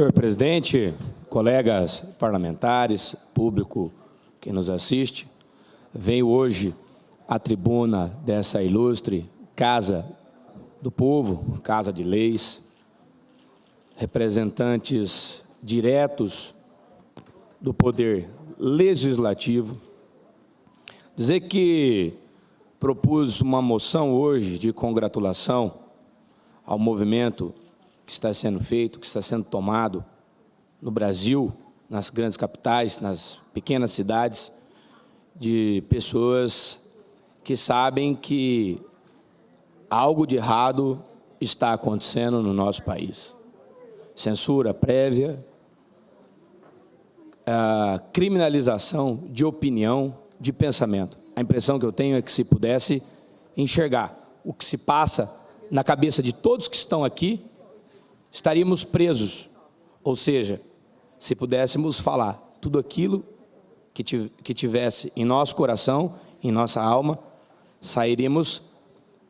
Senhor presidente, colegas parlamentares, público que nos assiste, venho hoje à tribuna dessa ilustre Casa do Povo, Casa de Leis, representantes diretos do Poder Legislativo, dizer que propus uma moção hoje de congratulação ao movimento que está sendo feito, que está sendo tomado no Brasil, nas grandes capitais, nas pequenas cidades, de pessoas que sabem que algo de errado está acontecendo no nosso país. Censura prévia, a criminalização de opinião, de pensamento. A impressão que eu tenho é que, se pudesse enxergar o que se passa na cabeça de todos que estão aqui, estaríamos presos. Ou seja, se pudéssemos falar tudo aquilo que tivesse em nosso coração, em nossa alma, sairíamos,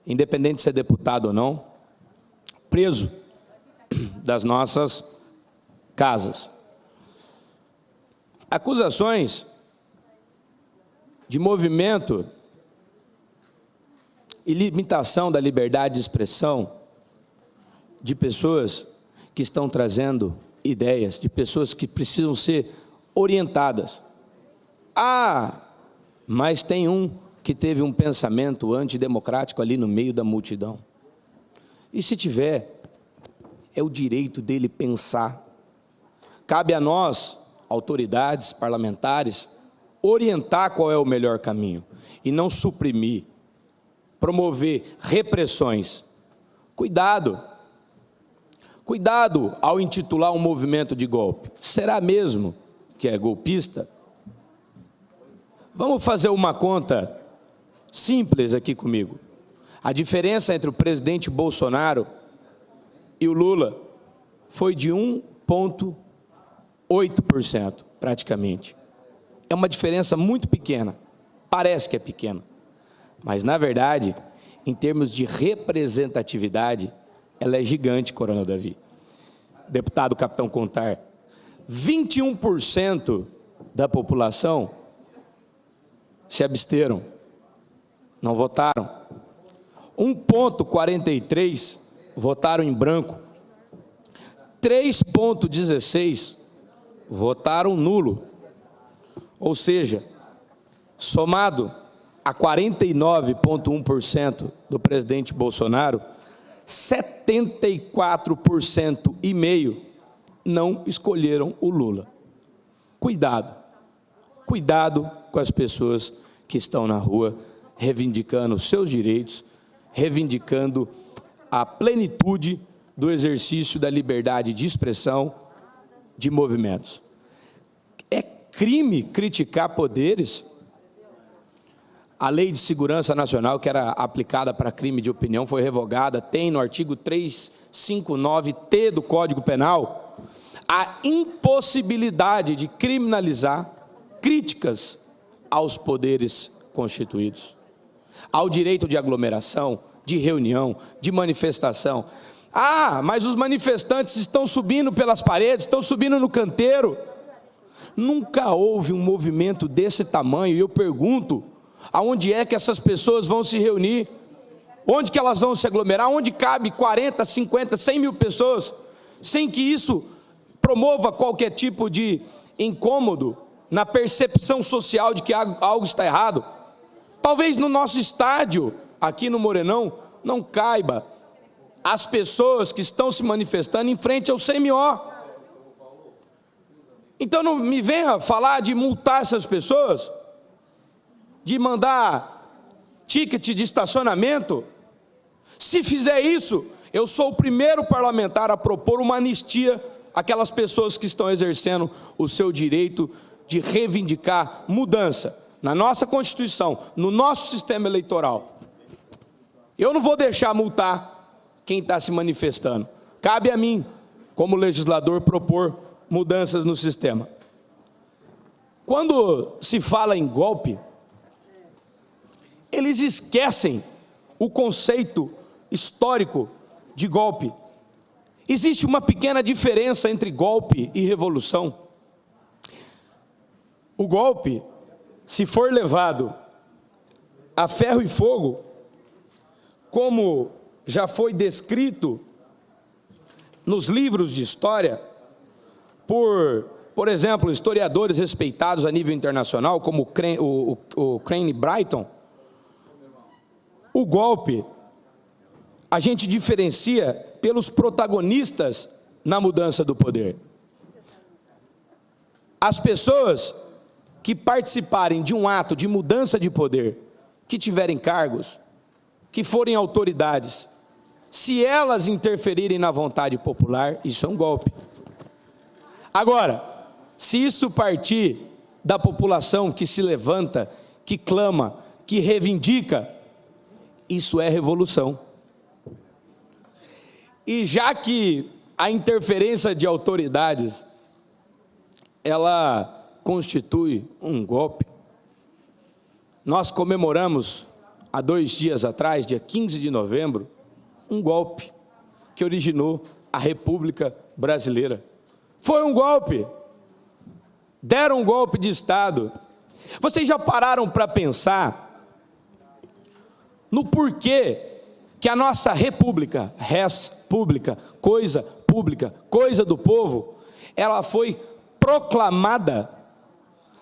independente de ser deputado ou não, preso das nossas casas. Acusações de movimento e limitação da liberdade de expressão de pessoas que estão trazendo ideias, de pessoas que precisam ser orientadas. Mas tem um que teve um pensamento antidemocrático ali no meio da multidão. E se tiver, é o direito dele pensar. Cabe a nós, autoridades parlamentares, orientar qual é o melhor caminho e não suprimir, promover repressões. Cuidado ao intitular um movimento de golpe. Será mesmo que é golpista? Vamos fazer uma conta simples aqui comigo. A diferença entre o presidente Bolsonaro e o Lula foi de 1,8%, praticamente. É uma diferença muito pequena, parece que é pequena, mas, na verdade, em termos de representatividade, ela é gigante, Coronel Davi. Deputado Capitão Contar, 21% da população se absteram, não votaram. 1,43% votaram em branco. 3,16% votaram nulo. Ou seja, somado a 49,1% do presidente Bolsonaro, 74,5% não escolheram o Lula. Cuidado com as pessoas que estão na rua reivindicando os seus direitos, reivindicando a plenitude do exercício da liberdade de expressão, de movimentos. É crime criticar poderes? A Lei de Segurança Nacional, que era aplicada para crime de opinião, foi revogada. Tem no artigo 359-T do Código Penal a impossibilidade de criminalizar críticas aos poderes constituídos, ao direito de aglomeração, de reunião, de manifestação. Mas os manifestantes estão subindo pelas paredes, estão subindo no canteiro. Nunca houve um movimento desse tamanho, e eu pergunto, aonde é que essas pessoas vão se reunir? Onde que elas vão se aglomerar? Onde cabe 40, 50, 100 mil pessoas, sem que isso promova qualquer tipo de incômodo na percepção social de que algo está errado? Talvez no nosso estádio, aqui no Morenão, não caiba as pessoas que estão se manifestando em frente ao CMO. Então não me venha falar de multar essas pessoas, de mandar ticket de estacionamento. Se fizer isso, eu sou o primeiro parlamentar a propor uma anistia àquelas pessoas que estão exercendo o seu direito de reivindicar mudança na nossa Constituição, no nosso sistema eleitoral. Eu não vou deixar multar quem está se manifestando. Cabe a mim, como legislador, propor mudanças no sistema. Quando se fala em golpe, eles esquecem o conceito histórico de golpe Existe uma pequena diferença entre golpe e revolução. O golpe, se for levado a ferro e fogo, como já foi descrito nos livros de história, por exemplo, historiadores respeitados a nível internacional, como o Crane Brighton, o golpe, a gente diferencia pelos protagonistas na mudança do poder. As pessoas que participarem de um ato de mudança de poder, que tiverem cargos, que forem autoridades, se elas interferirem na vontade popular, isso é um golpe. Agora, se isso partir da população que se levanta, que clama, que reivindica, isso é revolução. E já que a interferência de autoridades, ela constitui um golpe, nós comemoramos há 2 dias atrás, dia 15 de novembro, um golpe que originou a República Brasileira. Foi um golpe. Deram um golpe de Estado. Vocês já pararam para pensar no porquê que a nossa república, res pública, coisa do povo, ela foi proclamada?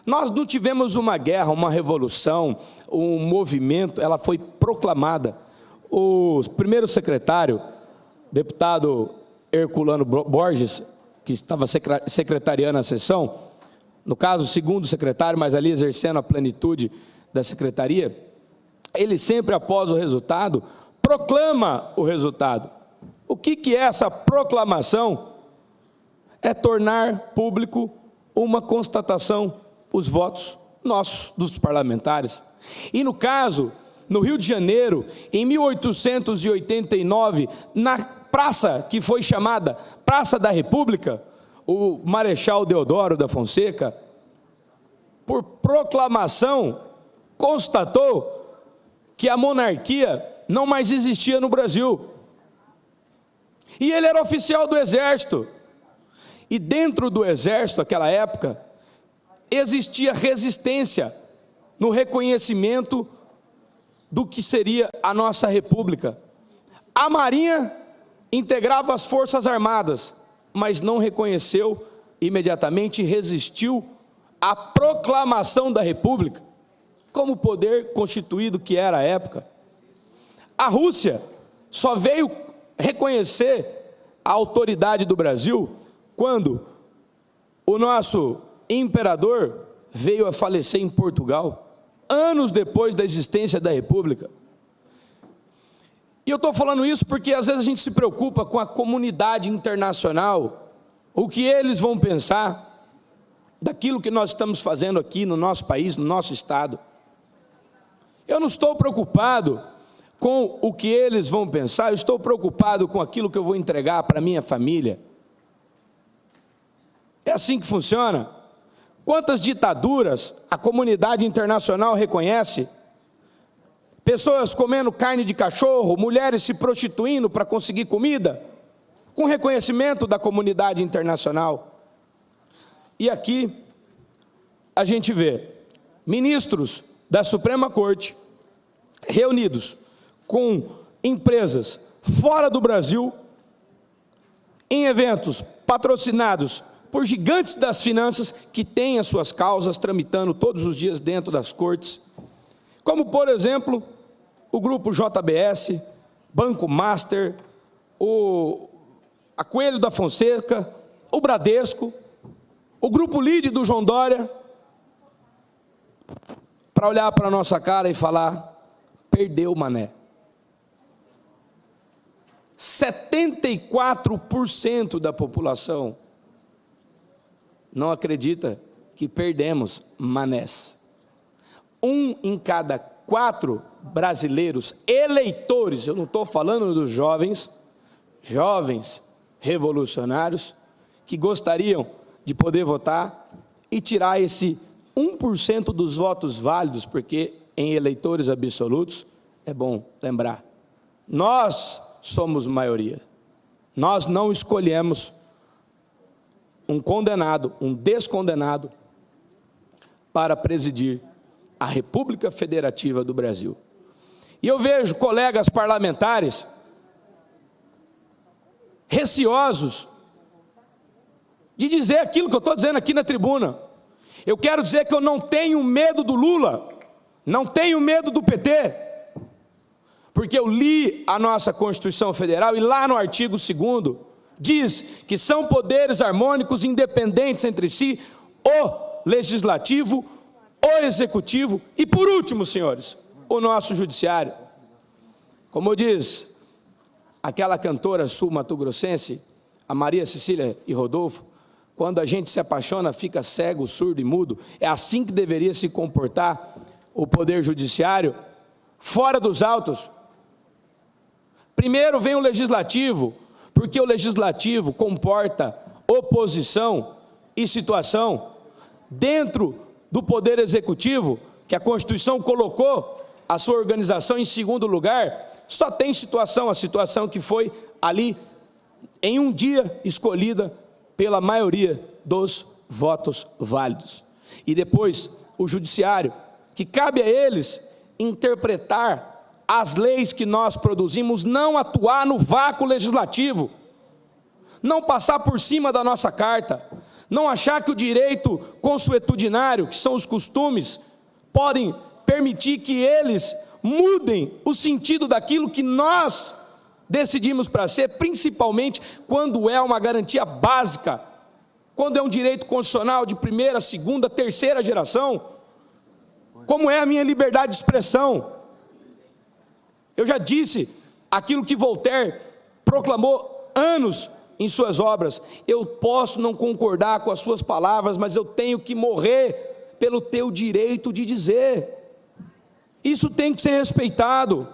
Nós não tivemos uma guerra, uma revolução, um movimento, ela foi proclamada. O primeiro secretário, deputado Herculano Borges, que estava secretariando a sessão, no caso, o segundo secretário, mas ali exercendo a plenitude da secretaria, ele sempre, após o resultado, proclama o resultado. O que é essa proclamação? É tornar público uma constatação, os votos nossos, dos parlamentares. E no caso, no Rio de Janeiro, em 1889, na praça que foi chamada Praça da República, o Marechal Deodoro da Fonseca, por proclamação, constatou que a monarquia não mais existia no Brasil. E ele era oficial do Exército. E dentro do Exército, naquela época, existia resistência no reconhecimento do que seria a nossa república. A Marinha integrava as Forças Armadas, mas não reconheceu imediatamente e resistiu à proclamação da república, como poder constituído que era à época. A Rússia só veio reconhecer a autoridade do Brasil quando o nosso imperador veio a falecer em Portugal, anos depois da existência da república. E eu estou falando isso porque às vezes a gente se preocupa com a comunidade internacional, o que eles vão pensar daquilo que nós estamos fazendo aqui no nosso país, no nosso estado. Eu não estou preocupado com o que eles vão pensar, eu estou preocupado com aquilo que eu vou entregar para a minha família. É assim que funciona. Quantas ditaduras a comunidade internacional reconhece? Pessoas comendo carne de cachorro, mulheres se prostituindo para conseguir comida, com reconhecimento da comunidade internacional. E aqui a gente vê ministros da Suprema Corte reunidos com empresas fora do Brasil, em eventos patrocinados por gigantes das finanças que têm as suas causas tramitando todos os dias dentro das cortes, como, por exemplo, o grupo JBS, Banco Master, a Coelho da Fonseca, o Bradesco, o grupo LIDE do João Dória, para olhar para a nossa cara e falar: perdeu, mané. 74% da população não acredita que perdemos, manés. 1 em cada 4 brasileiros eleitores, eu não estou falando dos jovens revolucionários, que gostariam de poder votar e tirar esse 1% dos votos válidos, porque em eleitores absolutos, é bom lembrar, nós somos maioria. nós não escolhemos um condenado, um descondenado, para presidir a República Federativa do Brasil. E eu vejo colegas parlamentares receosos de dizer aquilo que eu estou dizendo aqui na tribuna. Eu quero dizer que eu não tenho medo do Lula, não tenho medo do PT, porque eu li a nossa Constituição Federal e lá no artigo 2º diz que são poderes harmônicos independentes entre si, o legislativo, o executivo e, por último, senhores, o nosso judiciário. Como diz aquela cantora sul-mato-grossense, a Maria Cecília e Rodolfo, quando a gente se apaixona, fica cego, surdo e mudo. É assim que deveria se comportar o poder judiciário, fora dos autos. Primeiro vem o legislativo, porque o legislativo comporta oposição e situação. Dentro do poder executivo, que a Constituição colocou a sua organização em segundo lugar, só tem situação, a situação que foi ali, em um dia, escolhida pela maioria dos votos válidos. E depois, o judiciário, que cabe a eles interpretar as leis que nós produzimos, não atuar no vácuo legislativo, não passar por cima da nossa carta, não achar que o direito consuetudinário, que são os costumes, podem permitir que eles mudem o sentido daquilo que nós decidimos para ser, principalmente quando é uma garantia básica, quando é um direito constitucional de primeira, segunda, terceira geração, como é a minha liberdade de expressão. Eu já disse aquilo que Voltaire proclamou anos em suas obras: eu posso não concordar com as suas palavras, mas eu tenho que morrer pelo teu direito de dizer. Isso tem que ser respeitado.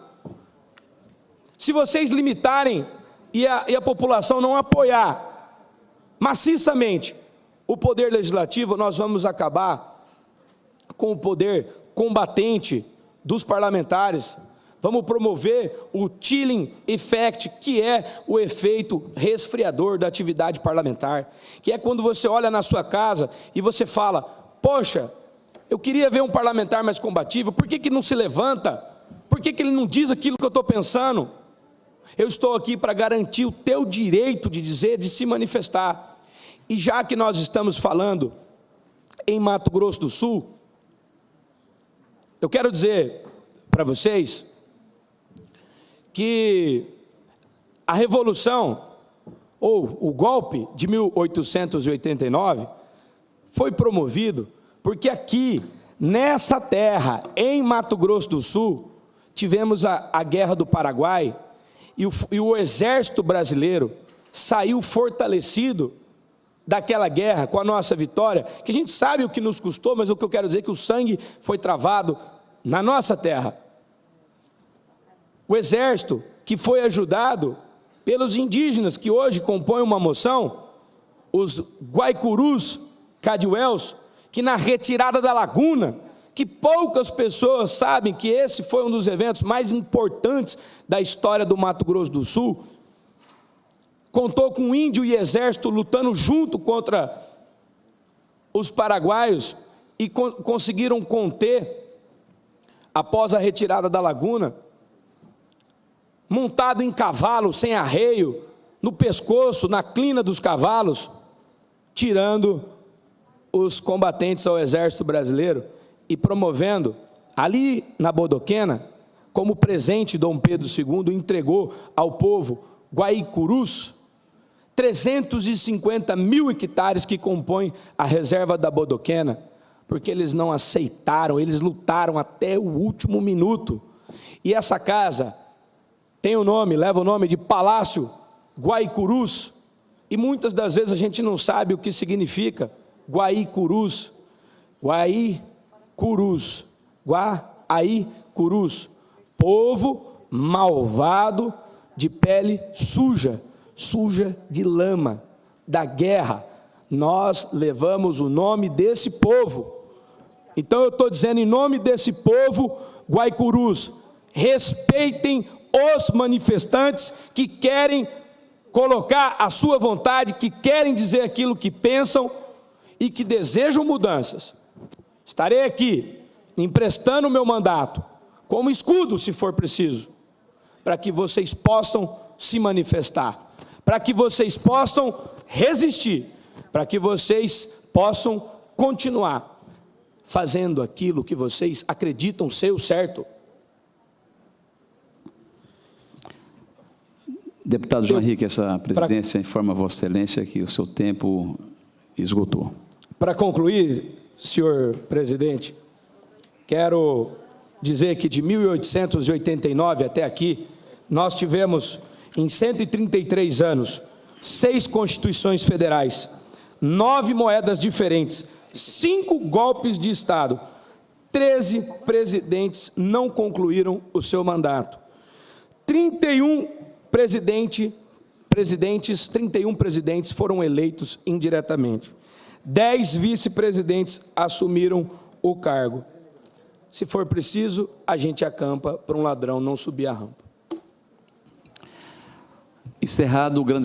Se vocês limitarem e a população não apoiar maciçamente o poder legislativo, nós vamos acabar com o poder combatente dos parlamentares. Vamos promover o chilling effect, que é o efeito resfriador da atividade parlamentar, que é quando você olha na sua casa e você fala: poxa, eu queria ver um parlamentar mais combativo, por que não se levanta? Por que ele não diz aquilo que eu estou pensando? Eu estou aqui para garantir o teu direito de dizer, de se manifestar. E já que nós estamos falando em Mato Grosso do Sul, eu quero dizer para vocês que a Revolução, ou o golpe de 1889, foi promovido porque aqui, nessa terra, em Mato Grosso do Sul, tivemos a Guerra do Paraguai, e o exército brasileiro saiu fortalecido daquela guerra com a nossa vitória, que a gente sabe o que nos custou, mas o que eu quero dizer é que o sangue foi travado na nossa terra. O exército que foi ajudado pelos indígenas que hoje compõem uma moção, os Guaicurus Cadiuels, que na retirada da laguna, que poucas pessoas sabem que esse foi um dos eventos mais importantes da história do Mato Grosso do Sul, contou com índio e exército lutando junto contra os paraguaios e conseguiram conter, após a retirada da laguna, montado em cavalo, sem arreio, no pescoço, na crina dos cavalos, tirando os combatentes ao exército brasileiro e promovendo, ali na Bodoquena, como presente, Dom Pedro II entregou ao povo Guaicurus 350 mil hectares que compõem a reserva da Bodoquena, porque eles não aceitaram, eles lutaram até o último minuto. E essa casa tem o nome, leva o nome de Palácio Guaicurus, e muitas das vezes a gente não sabe o que significa Guaicurus, Guaicurus, Guaicurus, povo malvado de pele suja, suja de lama, da guerra. Nós levamos o nome desse povo. Então eu estou dizendo em nome desse povo, Guaicurus, respeitem os manifestantes que querem colocar a sua vontade, que querem dizer aquilo que pensam e que desejam mudanças. Estarei aqui, emprestando o meu mandato, como escudo, se for preciso, para que vocês possam se manifestar, para que vocês possam resistir, para que vocês possam continuar fazendo aquilo que vocês acreditam ser o certo. Deputado João Henrique, essa presidência informa a Vossa Excelência que o seu tempo esgotou. Para concluir, senhor presidente, quero dizer que de 1889 até aqui, nós tivemos, em 133 anos, 6 constituições federais, 9 moedas diferentes, 5 golpes de Estado, 13 presidentes não concluíram o seu mandato, 31 presidentes foram eleitos indiretamente, 10 vice-presidentes assumiram o cargo. Se for preciso, a gente acampa para um ladrão não subir a rampa. Encerrado o grande